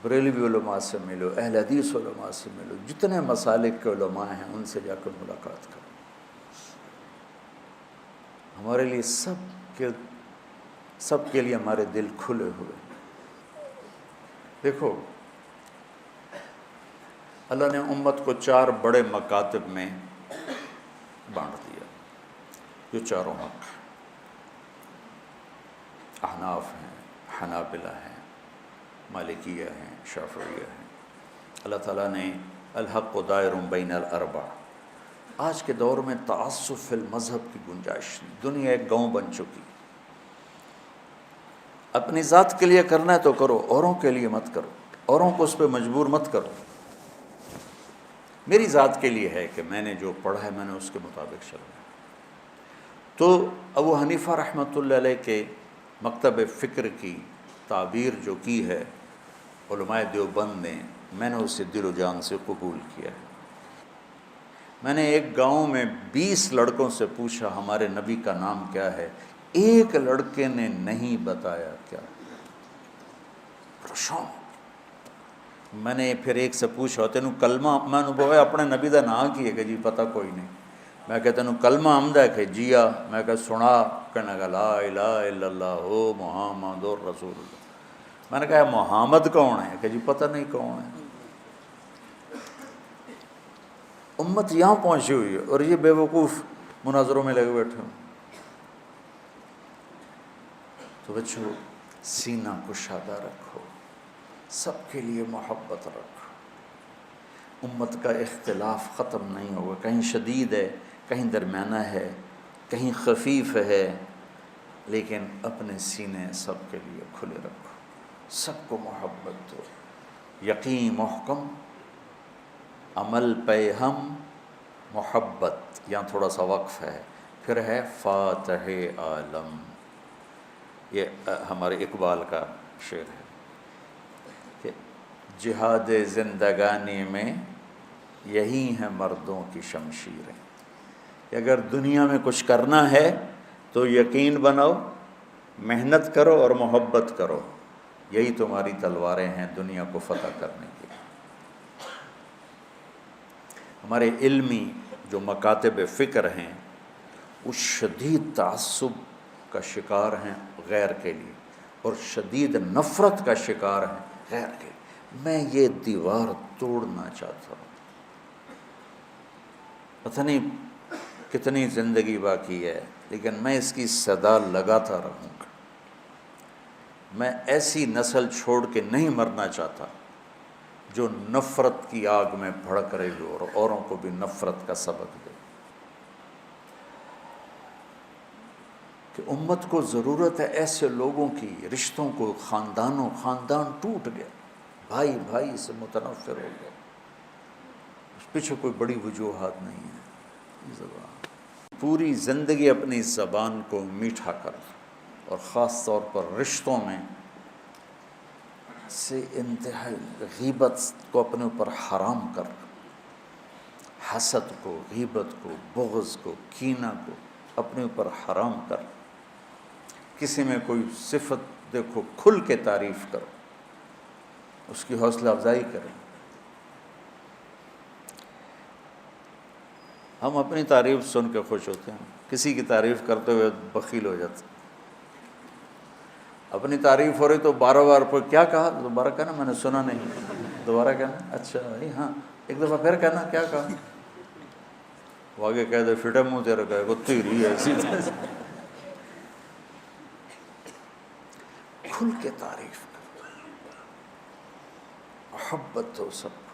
بریلوی علماء سے ملو، اہل حدیث علماء سے ملو، جتنے مسالک کے علماء ہیں ان سے جا کر ملاقات کرو۔ ہمارے لیے سب کے لیے ہمارے دل کھلے ہوئے۔ دیکھو اللہ نے امت کو 4 بڑے مکاتب میں بانٹ دیا، جو چاروں حق ہیں۔ احناف ہیں، حنابلہ ہیں، مالکیہ ہیں، شافعیہ ہیں۔ اللہ تعالیٰ نے الحق دائر بین الاربع۔ آج کے دور میں تعصب فی المذہب کی گنجائش نہیں، دنیا ایک گاؤں بن چکی۔ اپنی ذات کے لیے کرنا ہے تو کرو، اوروں کے لیے مت کرو، اوروں کو اس پہ مجبور مت کرو۔ میری ذات کے لیے ہے کہ میں نے جو پڑھا ہے میں نے اس کے مطابق چلنا ہے۔ تو ابو حنیفہ رحمۃ اللہ علیہ کے مکتب فکر کی تعبیر جو کی ہے علماء دیوبند نے، میں نے اسے دل و جان سے قبول کیا ہے۔ میں نے ایک گاؤں میں 20 لڑکوں سے پوچھا ہمارے نبی کا نام کیا ہے، ایک لڑکے نے نہیں بتایا کیا۔ پریشان۔ میں نے پھر ایک سے پوچھا تینوں کلمہ، میں نے بوئے اپنے نبی دا نام کی ہے کہ جی پتہ کوئی نہیں۔ میں کہتا تینوں کلمہ آمدہ ہے کہ جیا، میں کہا سنا، کہنے لگا لا الہ الا اللہ محمد رسول اللہ۔ میں نے کہا محمد کون ہے؟ کہ جی پتہ نہیں کون ہے۔ امت یہاں پہنچی ہوئی ہے اور یہ بے وقوف مناظروں میں لگے بیٹھے ہوں۔ تو بچوں سینہ کشادہ رکھو، سب کے لیے محبت رکھو۔ امت کا اختلاف ختم نہیں ہوگا، کہیں شدید ہے، کہیں درمیانہ ہے، کہیں خفیف ہے، لیکن اپنے سینے سب کے لیے کھلے رکھو، سب کو محبت دو۔ یقین محکم، عمل پہ ہم، محبت، یہاں تھوڑا سا وقف ہے، پھر ہے فاتح عالم۔ یہ ہمارے اقبال کا شعر ہے کہ جہاد زندگانی میں یہی ہیں مردوں کی شمشیریں۔ کہ اگر دنیا میں کچھ کرنا ہے تو یقین بناؤ، محنت کرو اور محبت کرو، یہی تمہاری تلواریں ہیں دنیا کو فتح کرنے کی۔ ہمارے علمی جو مکاتب فکر ہیں وہ شدید تعصب کا شکار ہیں غیر کے لیے، اور شدید نفرت کا شکار ہیں غیر کے لیے۔ میں یہ دیوار توڑنا چاہتا ہوں، پتہ نہیں کتنی زندگی باقی ہے، لیکن میں اس کی صدا لگاتا رہوں گا۔ میں ایسی نسل چھوڑ کے نہیں مرنا چاہتا جو نفرت کی آگ میں بھڑک رہی ہو اور اوروں کو بھی نفرت کا سبق دے۔ کہ امت کو ضرورت ہے ایسے لوگوں کی، رشتوں کو، خاندان ٹوٹ گیا، بھائی بھائی سے متنفر ہو گیا، اس پیچھے کوئی بڑی وجوہات نہیں ہے۔ زبان پوری زندگی اپنی زبان کو میٹھا کر، اور خاص طور پر رشتوں میں سے انتہائی غیبت کو اپنے اوپر حرام کر، حسد کو، غیبت کو، بغض کو، کینہ کو اپنے اوپر حرام کر۔ کسی میں کوئی صفت دیکھو کھل کے تعریف کرو، اس کی حوصلہ افزائی کریں۔ ہم اپنی تعریف سن کے خوش ہوتے ہیں، کسی کی تعریف کرتے ہوئے بخیل ہو جاتے ہیں۔ اپنی تعریف ہو رہی تو بار بار پر کیا کہا، دوبارہ کہنا میں نے سنا نہیں، دوبارہ کہنا اچھا بھائی ہاں، ایک دفعہ پھر کہنا کیا کہا، وہ آگے کہہ دے فٹے منہ تیرا کہے گا تیری ایسی۔ کھل کے تعریف کرو، محبت ہو سب کو۔